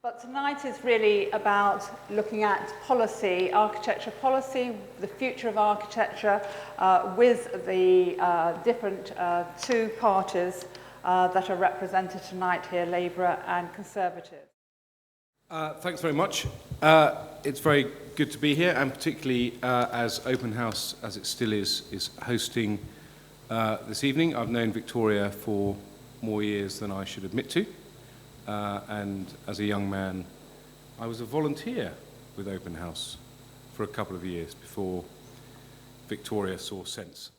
But tonight is really about looking at policy, architecture policy, the future of architecture with the different two parties that are represented tonight here, Labour and Conservative. Thanks very much. It's very good to be here, and particularly as Open House, as it still is hosting this evening. I've known Victoria for more years than I should admit to. And as a young man, I was a volunteer with Open House for a couple of years before Victoria saw sense.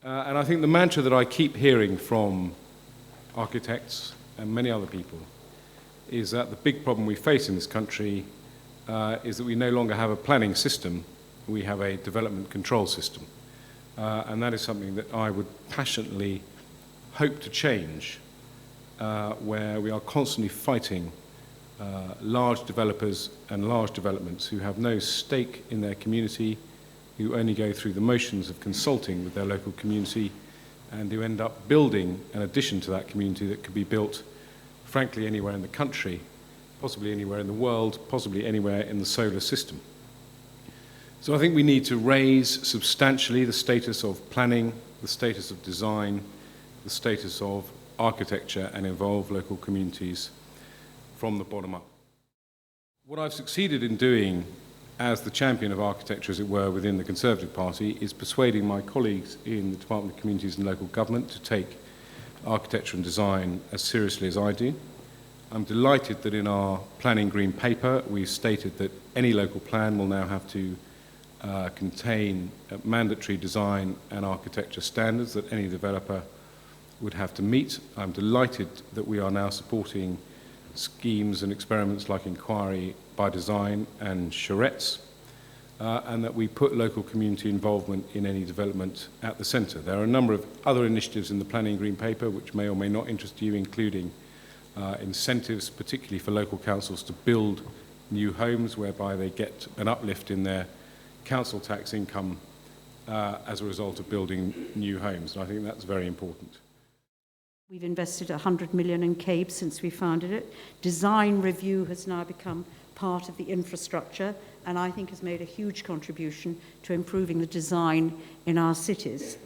And I think the mantra that I keep hearing from architects and many other people is that the big problem we face in this country is that we no longer have a planning system, we have a development control system. And that is something that I would passionately hope to change. Where we are constantly fighting large developers and large developments who have no stake in their community, who only go through the motions of consulting with their local community, and who end up building an addition to that community that could be built, frankly, anywhere in the country, possibly anywhere in the world, possibly anywhere in the solar system. So I think we need to raise substantially the status of planning, the status of design, the status of architecture, and involve local communities from the bottom up. What I've succeeded in doing as the champion of architecture, as it were, within the Conservative Party is persuading my colleagues in the Department of Communities and Local Government to take architecture and design as seriously as I do. I'm delighted that in our planning green paper we've stated that any local plan will now have to contain mandatory design and architecture standards that any developer would have to meet. I'm delighted that we are now supporting schemes and experiments like Inquiry by Design and charrettes, and that we put local community involvement in any development at the centre. There are a number of other initiatives in the Planning Green Paper which may or may not interest you, including incentives, particularly for local councils to build new homes, whereby they get an uplift in their council tax income as a result of building new homes. And I think that's very important. We've invested 100 million in CABE since we founded it. Design review has now become part of the infrastructure, and I think has made a huge contribution to improving the design in our cities.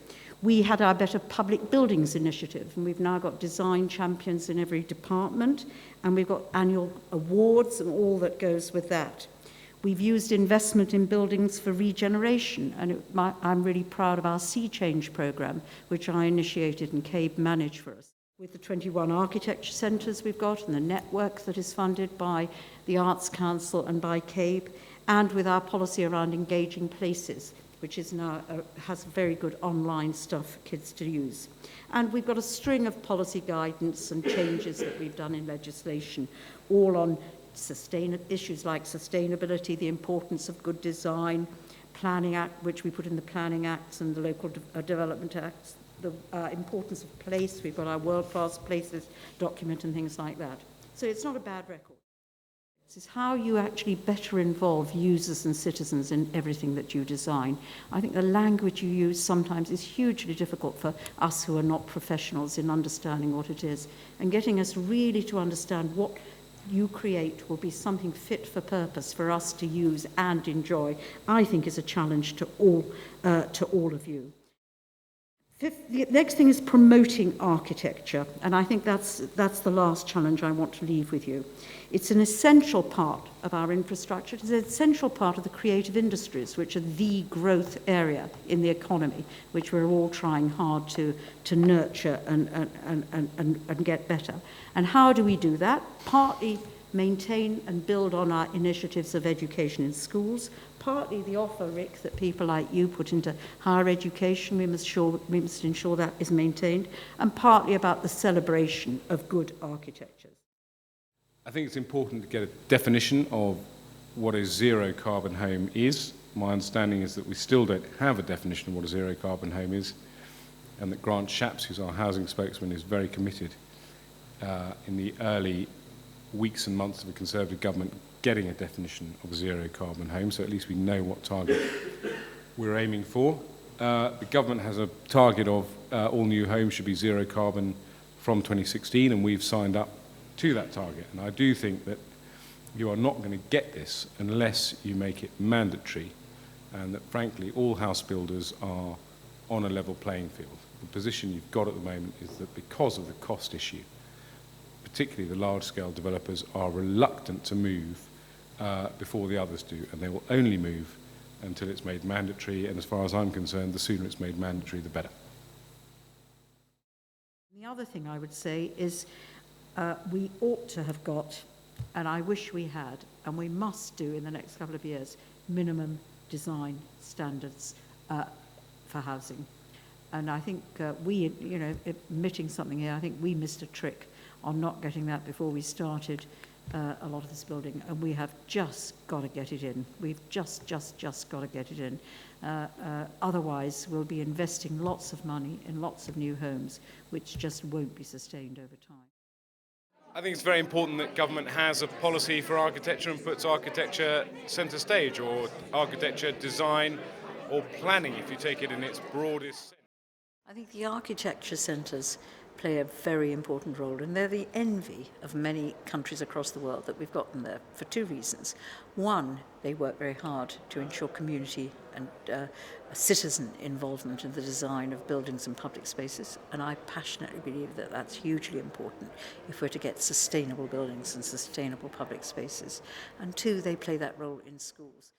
We had our Better Public Buildings initiative, and we've now got design champions in every department, and we've got annual awards and all that goes with that. We've used investment in buildings for regeneration, and I'm really proud of our Sea Change programme, which I initiated and CABE managed for us. With the 21 architecture centres we've got, and the network that is funded by the Arts Council and by CABE, and with our policy around engaging places, which is now has very good online stuff for kids to use. And we've got a string of policy guidance and changes that we've done in legislation, all on issues like sustainability, the importance of good design, Planning Act, which we put in the Planning Acts and the Local Development Acts, the importance of place. We've got our world-class places document and things like that. So it's not a bad record. This is how you actually better involve users and citizens in everything that you design. I think the language you use sometimes is hugely difficult for us who are not professionals in understanding what it is, and getting us really to understand what you create will be something fit for purpose for us to use and enjoy, I think is a challenge to all of you. The next thing is promoting architecture, and I think that's the last challenge I want to leave with you. It's an essential part of our infrastructure. It's an essential part of the creative industries, which are the growth area in the economy, which we're all trying hard to nurture and get better. And how do we do that? Partly maintain and build on our initiatives of education in schools, partly the offer, Rick, that people like you put into higher education, we must ensure that is maintained, and partly about the celebration of good architectures. I think it's important to get a definition of what a zero carbon home is. My understanding is that we still don't have a definition of what a zero carbon home is, and that Grant Shapps, who's our housing spokesman, is very committed in the early weeks and months of a Conservative government getting a definition of a zero carbon home, so at least we know what target we're aiming for. The government has a target of all new homes should be zero carbon from 2016, and we've signed up to that target. And I do think that you are not going to get this unless you make it mandatory, and that frankly all house builders are on a level playing field. The position you've got at the moment is that because of the cost issue, particularly the large-scale developers are reluctant to move before the others do, and they will only move until it's made mandatory, and as far as I'm concerned, the sooner it's made mandatory, the better. The other thing I would say is we ought to have got, and I wish we had, and we must do in the next couple of years, minimum design standards for housing. And I think we, you know, admitting something here, I think we missed a trick on not getting that before we started a lot of this building, and we have just got to get it in. We've just got to get it in. Otherwise, we'll be investing lots of money in lots of new homes, which just won't be sustained over time. I think it's very important that government has a policy for architecture and puts architecture centre stage, or architecture design or planning, if you take it in its broadest sense. I think the architecture centres play a very important role, and they're the envy of many countries across the world that we've got them there for two reasons. One, they work very hard to ensure community and citizen involvement in the design of buildings and public spaces, and I passionately believe that that's hugely important if we're to get sustainable buildings and sustainable public spaces. And two, they play that role in schools.